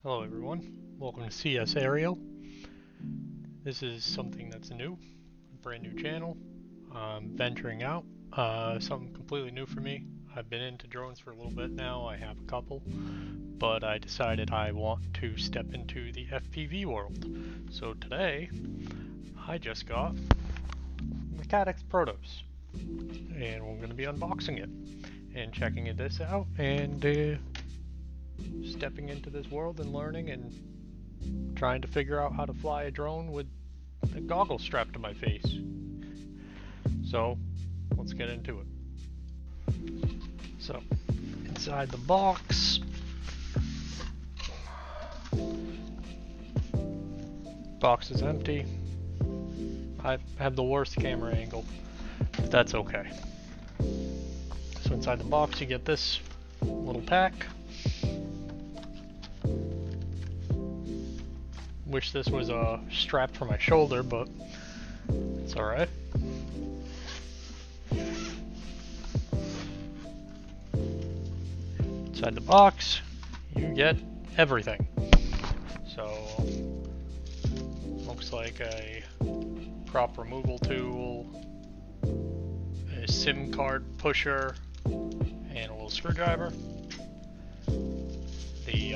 Hello everyone, welcome to CS Aerial. This is something that's new, a brand new channel. I'm venturing out, something completely new for me. I've been into drones for a little bit now, I have a couple, but I decided I want to step into the FPV world. So today, I just got Mechanics Protos, and we're going to be unboxing it and checking this out and stepping into this world and learning and trying to figure out how to fly a drone with a goggle strapped to my face. So let's get into it. So inside the box, box is empty. I have the worst camera angle, but that's okay. So inside the box you get this little pack. Wish this was a strap for my shoulder, but it's alright. Inside the box, you get everything. So, looks like a prop removal tool, a SIM card pusher, and a little screwdriver. The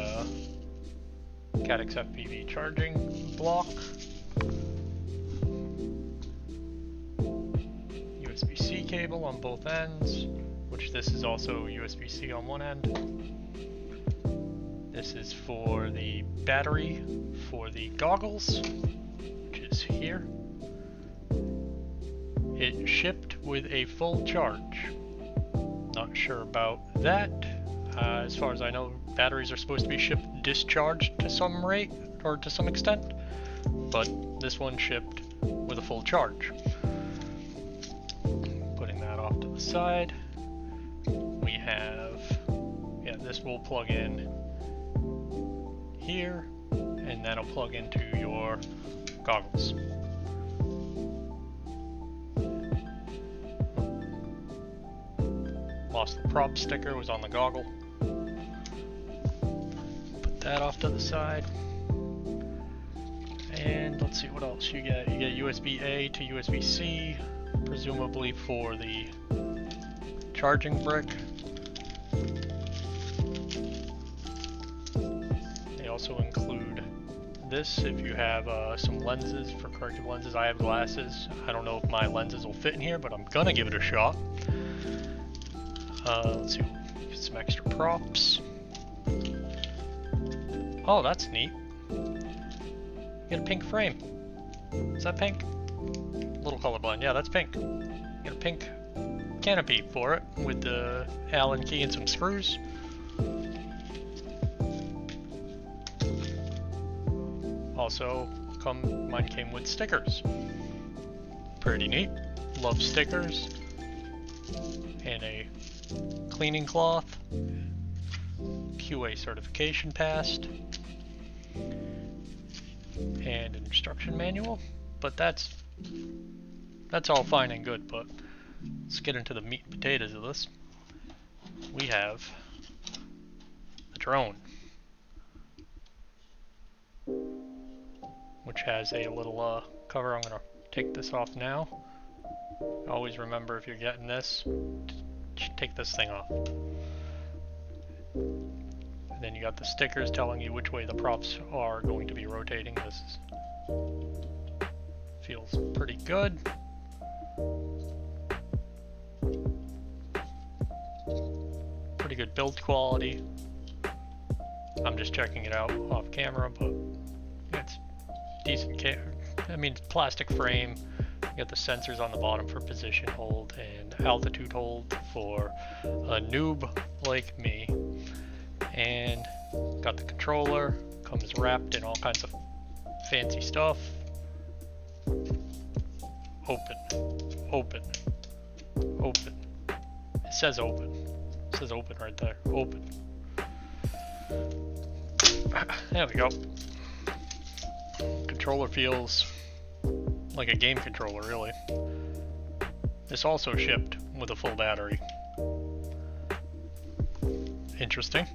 First FPV charging block, USB-C cable on both ends, which this is also USB-C on one end. This is for the battery for the goggles, which is here. It shipped with a full charge. Not sure about that. As far as I know, batteries are supposed to be shipped discharged to some rate or to some extent, but this one shipped with a full charge. Putting that off to the side, we have, this will plug in here, and that'll plug into your goggles. Lost the prop sticker, was on the goggle. Put that off to the side. And let's see what else you get. You get USB-A to USB-C, presumably for the charging brick. They also include this if you have some lenses, for corrective lenses. I have glasses. I don't know if my lenses will fit in here, but I'm gonna give it a shot. Let's see, get some extra props. Oh, that's neat. You get a pink frame. Is that pink? A little colorblind. Yeah, that's pink. You get a pink canopy for it with the Allen key and some screws. Also, mine came with stickers. Pretty neat. Love stickers. And a cleaning cloth, QA certification passed, and an instruction manual. But that's all fine and good, but let's get into the meat and potatoes of this. We have the drone, which has a little cover. I'm going to take this off now. Always remember, if you're getting this, take this thing off. And then you got the stickers telling you which way the props are going to be rotating. This feels pretty good. Pretty good build quality. I'm just checking it out off camera, but it's decent it's plastic frame. You got the sensors on the bottom for position hold and altitude hold for a noob like me. And got the controller, comes wrapped in all kinds of fancy stuff. Open, open, open. It says open. It says open right there. Open. There we go. Controller feels like a game controller, really. This also shipped with a full battery. Interesting.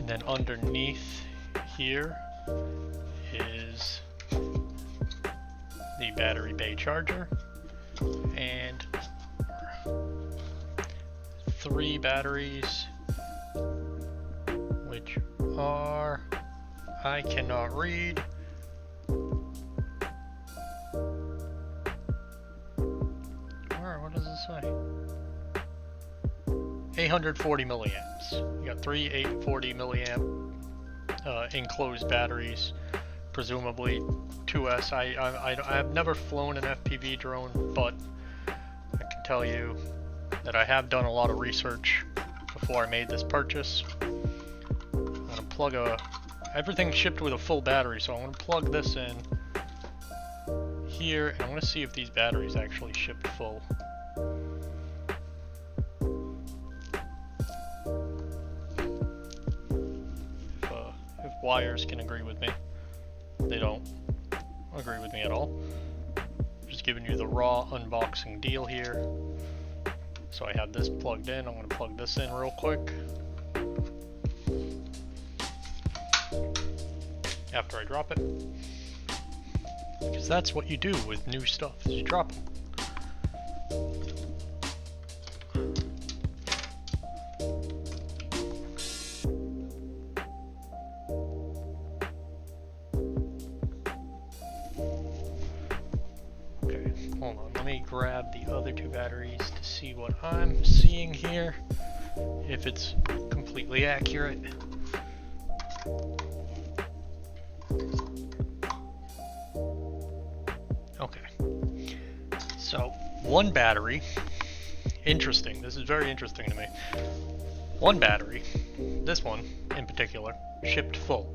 And then underneath here is the battery bay charger and 3 batteries, which are, I cannot read. What does it say? 840 milliamps. You got 3 840 milliamp enclosed batteries, presumably 2S. I've never flown an FPV drone, but I can tell you that I have done a lot of research before I made this purchase. I'm gonna plug everything's shipped with a full battery, so I'm gonna plug this in here, and I'm gonna see if these batteries actually shipped full. If wires can agree with me. They don't agree with me at all. I'm just giving you the raw unboxing deal here. So I have this plugged in. I'm going to plug this in real quick. After I drop it. Because that's what you do with new stuff, is you drop them. Hold on, let me grab the other 2 batteries to see what I'm seeing here, if it's completely accurate. Okay, so 1 battery, interesting, this is very interesting to me. 1 battery, this one in particular, shipped full.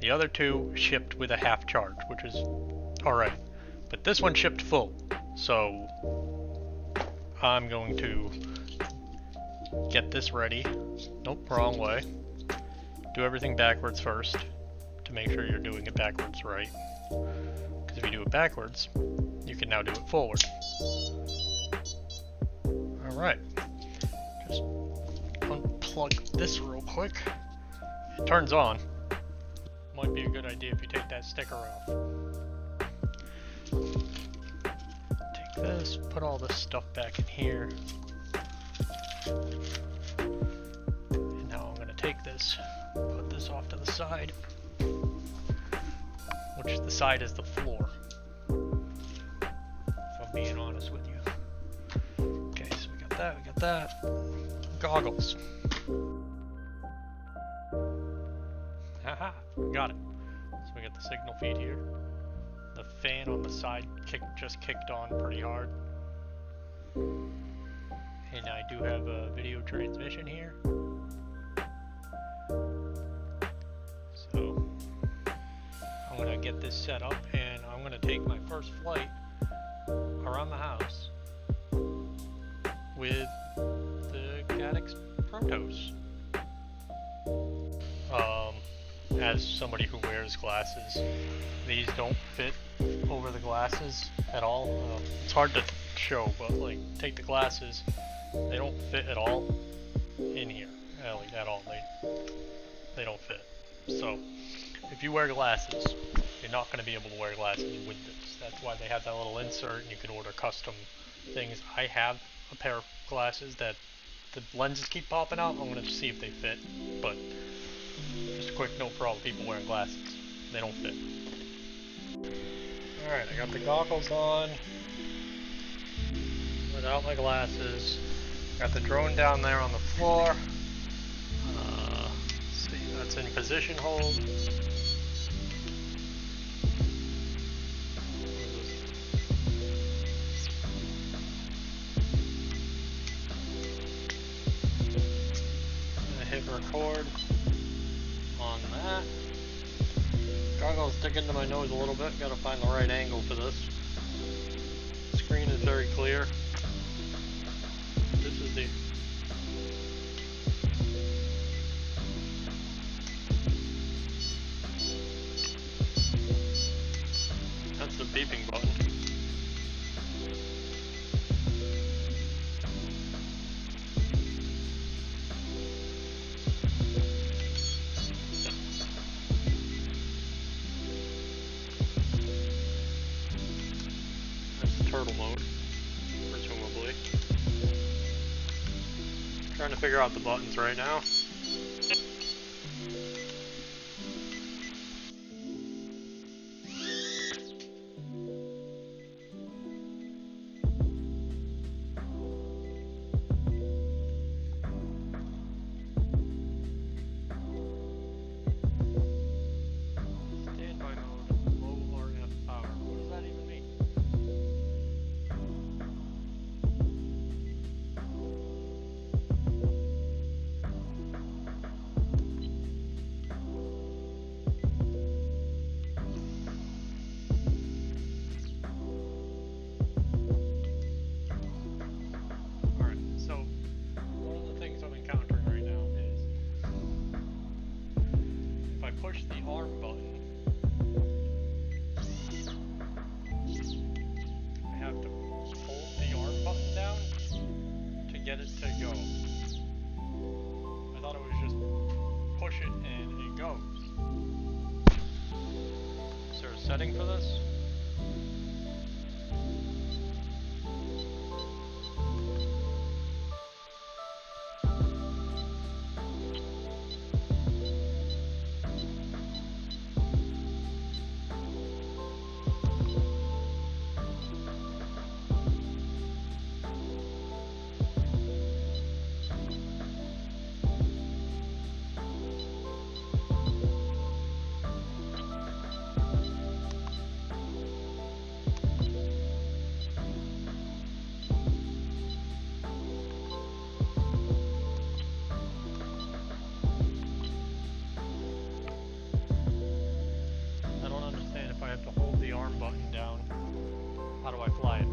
The other 2 shipped with a half charge, which is alright. But this one shipped full, so I'm going to get this ready. Nope, wrong way. Do everything backwards first to make sure you're doing it backwards right. Because if you do it backwards, you can now do it forward. Alright, just unplug this real quick. It turns on. Might be a good idea if you take that sticker off. Take this, put all this stuff back in here. And now I'm going to take this, put this off to the side, which the side is the floor, if I'm being honest with you. Okay, so we got that. Goggles. Haha, got it. So we got the signal feed here. The fan on the side just kicked on pretty hard. And I do have a video transmission here. So I'm going to get this set up and I'm going to take my first flight around the house with the Caddx Protos. As somebody who wears glasses, these don't fit over the glasses at all. It's hard to show, but like, take the glasses, they don't fit at all in here, like at all. They don't fit. So if you wear glasses, you're not going to be able to wear glasses with this. That's why they have that little insert, and you can order custom things. I have a pair of glasses that the lenses keep popping out. I'm going to see if they fit, but just a quick note for all the people wearing glasses, they don't fit. Alright, I got the goggles on without my glasses. Got the drone down there on the floor. Let's see, that's in position hold. I'm gonna hit record on that. Goggles stick into my nose a little bit, gotta find the right angle for this. The screen is very clear. This is the that's the beeping button. figure out the buttons right now. Standby mode, low RF power. What does that even mean? Push the arm button, I have to hold the arm button down to get it to go. I thought it was just push it and it goes. Is there a setting for this? I have to hold the arm button down. How do I fly it?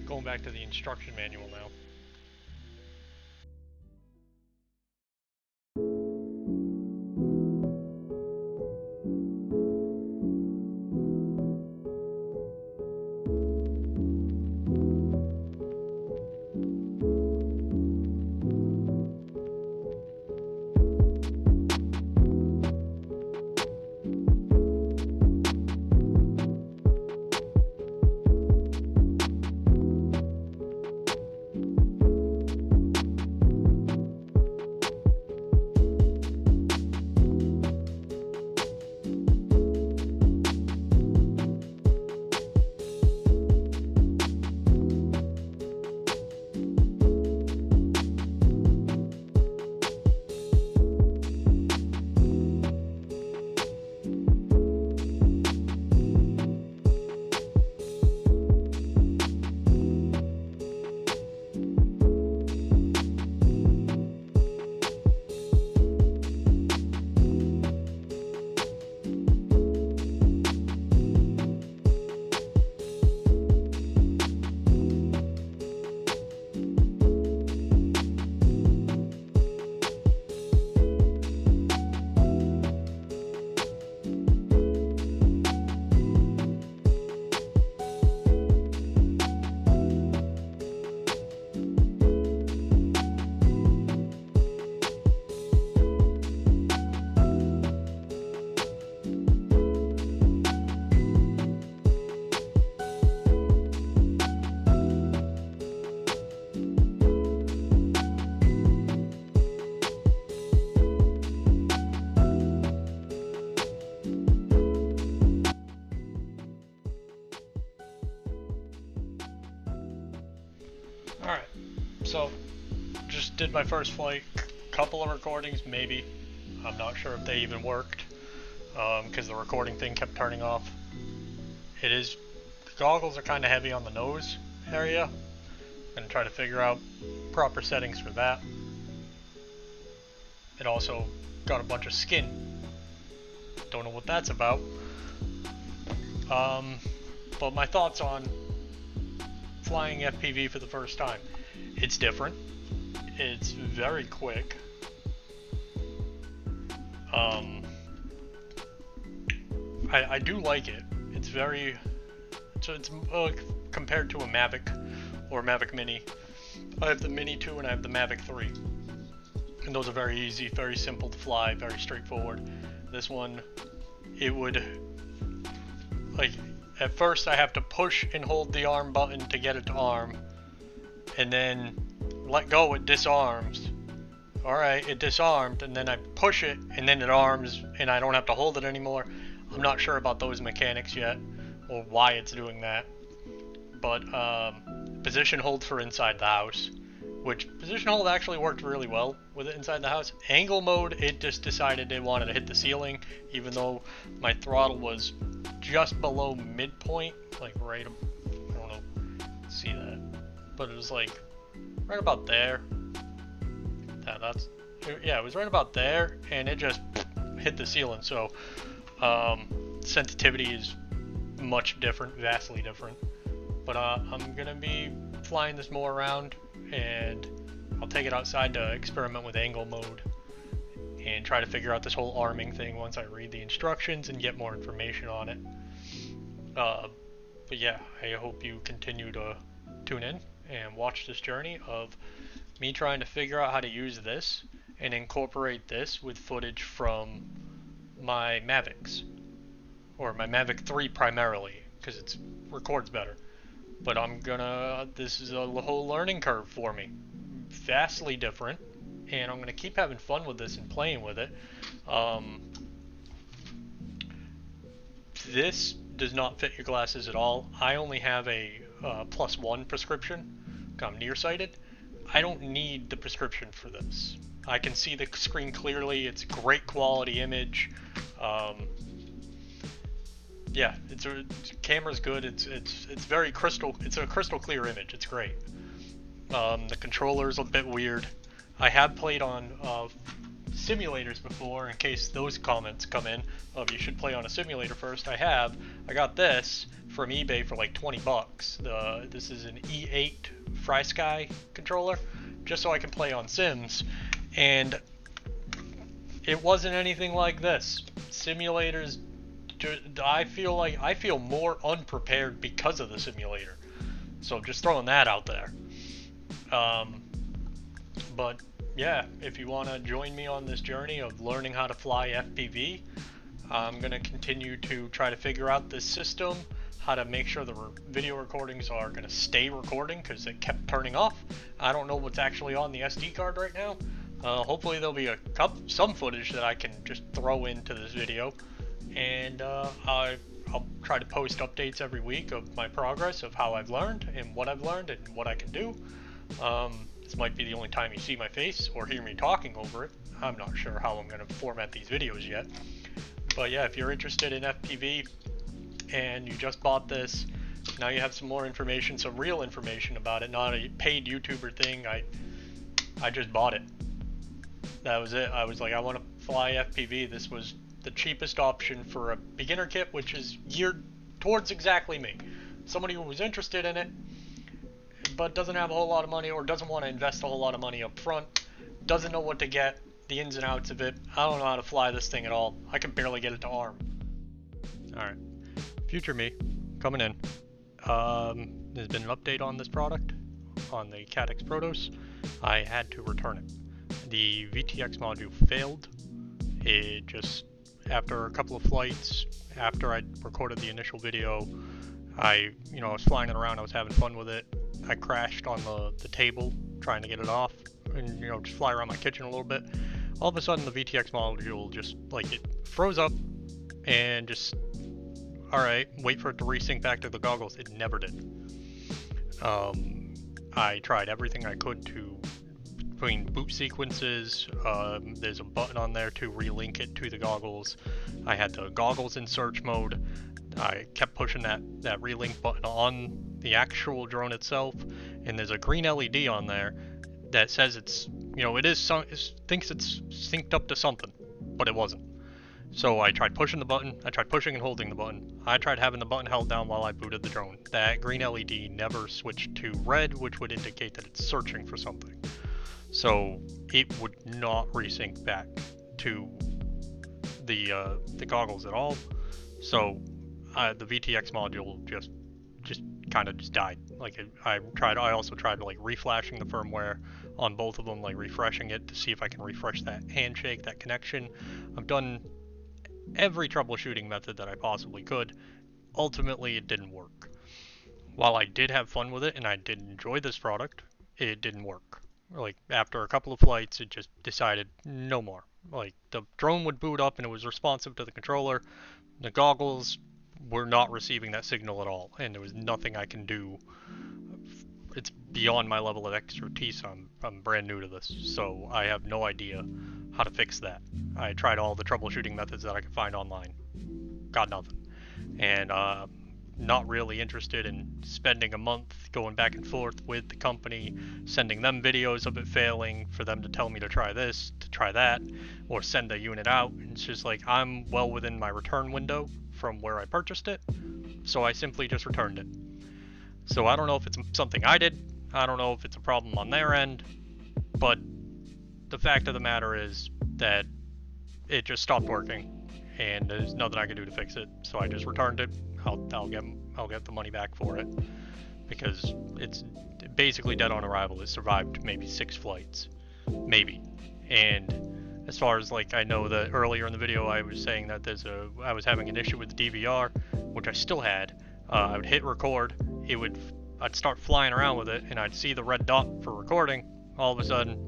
Going back to the instruction manual now. Alright, so just did my first flight, couple of recordings maybe, I'm not sure if they even worked, because the recording thing kept turning off. The goggles are kind of heavy on the nose area. I'm going to try to figure out proper settings for that. It also got a bunch of skin, don't know what that's about. But my thoughts on flying FPV for the first time. It's different. It's very quick. I do like it. It's very, so it's compared to a Mavic or Mavic Mini. I have the Mini 2 and I have the Mavic 3. And those are very easy, very simple to fly, very straightforward. This one, it would, like, at first I have to push and hold the arm button to get it to arm, and then let go, it disarms. Alright, it disarmed, and then I push it, and then it arms, and I don't have to hold it anymore. I'm not sure about those mechanics yet, or why it's doing that. But, position hold for inside the house, which position hold actually worked really well with it inside the house. Angle mode, it just decided it wanted to hit the ceiling, even though my throttle was just below midpoint, like right, I don't know, see that, but it was like right about there. Yeah, it was right about there, and it just hit the ceiling. So sensitivity is much different, vastly different. But I'm gonna be flying this more around, and I'll take it outside to experiment with angle mode and try to figure out this whole arming thing once I read the instructions and get more information on it. But yeah, I hope you continue to tune in and watch this journey of me trying to figure out how to use this and incorporate this with footage from my Mavics, or my Mavic 3 primarily, because it records better. But this is a whole learning curve for me, vastly different, and I'm gonna keep having fun with this and playing with it. This does not fit your glasses at all. I only have a +1 prescription. I'm nearsighted. I don't need the prescription for this. I can see the screen clearly. It's great quality image. Yeah, camera's good. It's very crystal. It's a crystal clear image. It's great. The controller's a bit weird. I have played on simulators before, in case those comments come in of you should play on a simulator first. I got this from eBay for like 20 bucks. This is an E8 FrySky controller, just so I can play on sims, and it wasn't anything like this. Simulators, I feel more unprepared because of the simulator. So just throwing that out there. But yeah, if you want to join me on this journey of learning how to fly FPV, I'm going to continue to try to figure out this system, how to make sure the video recordings are going to stay recording, because it kept turning off. I don't know what's actually on the SD card right now. Hopefully there'll be some footage that I can just throw into this video, and I'll try to post updates every week of my progress, of how I've learned and what I've learned and what I can do. This might be the only time you see my face or hear me talking over it. I'm not sure how I'm going to format these videos yet. But yeah, if you're interested in FPV and you just bought this, now you have some more information, some real information about it, not a paid YouTuber thing. I just bought it. That was it. I was like, I want to fly FPV. This was the cheapest option for a beginner kit, which is geared towards exactly me. Somebody who was interested in it, but doesn't have a whole lot of money, or doesn't want to invest a whole lot of money up front, doesn't know what to get, the ins and outs of it. I don't know how to fly this thing at all. I can barely get it to arm. Alright, future me, coming in. There's been an update on this product, on the Caddx Protos. I had to return it. The VTX module failed. It just, after a couple of flights, after I recorded the initial video, I was flying it around, I was having fun with it. I crashed on the table trying to get it off, and just fly around my kitchen a little bit. All of a sudden the VTX module just, like, it froze up and just, alright, wait for it to resync back to the goggles. It never did. I tried everything I could between boot sequences. There's a button on there to relink it to the goggles. I had the goggles in search mode. I kept pushing that relink button on the actual drone itself, and there's a green LED on there that says it's, it thinks it's synced up to something, but it wasn't. So I tried pushing the button, I tried pushing and holding the button, I tried having the button held down while I booted the drone. That green LED never switched to red, which would indicate that it's searching for something. So it would not resync back to the goggles at all. So the VTX module just just kind of just died. Like I also tried like reflashing the firmware on both of them, like refreshing it to see if I can refresh that handshake, that connection. I've done every troubleshooting method that I possibly could. Ultimately, it didn't work. While I did have fun with it and I did enjoy this product, it didn't work. Like after a couple of flights, it just decided no more. Like the drone would boot up and it was responsive to the controller. The goggles were not receiving that signal at all, and there was nothing I can do. It's beyond my level of expertise. I'm brand new to this, so I have no idea how to fix that. I tried all the troubleshooting methods that I could find online. Got nothing. And not really interested in spending a month going back and forth with the company, sending them videos of it failing, for them to tell me to try this, to try that, or send the unit out. It's just like, I'm well within my return window from where I purchased it, so I simply just returned it. So I don't know if it's something I did, I don't know if it's a problem on their end, but the fact of the matter is that it just stopped working, and there's nothing I can do to fix it. So I just returned it. I'll get the money back for it, because it's basically dead on arrival. It survived maybe 6 flights, maybe. And as far as like, I know that earlier in the video I was saying that I was having an issue with the DVR, which I still had. I would hit record, I'd start flying around with it, and I'd see the red dot for recording. All of a sudden,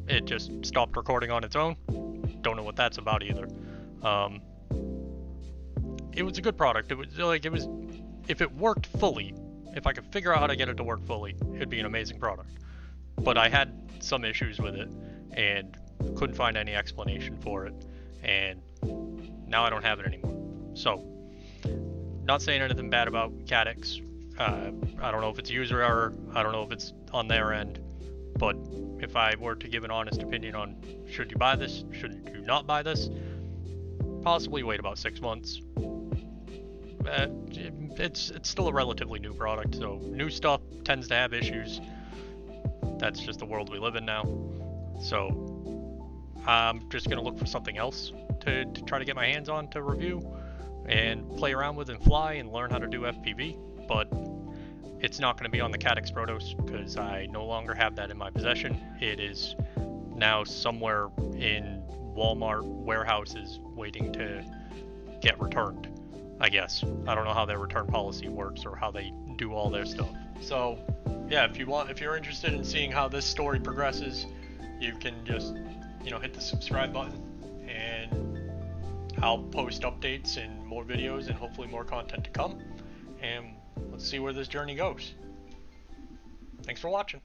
it just stopped recording on its own. Don't know what that's about either. It was a good product. If it worked fully, if I could figure out how to get it to work fully, it'd be an amazing product. But I had some issues with it and couldn't find any explanation for it, and now I don't have it anymore. So, not saying anything bad about Caddx. I don't know if it's user error, I don't know if it's on their end, but if I were to give an honest opinion on should you buy this, should you not buy this, possibly wait about 6 months. It's still a relatively new product, so new stuff tends to have issues. That's just the world we live in now. So I'm just going to look for something else to try to get my hands on to review and play around with and fly and learn how to do FPV, but it's not going to be on the Caddx Protos because I no longer have that in my possession. It is now somewhere in Walmart warehouses waiting to get returned, I guess. I don't know how their return policy works or how they do all their stuff. So yeah, if you're interested in seeing how this story progresses, you can just, hit the subscribe button, and I'll post updates and more videos and hopefully more content to come, and let's see where this journey goes. Thanks for watching.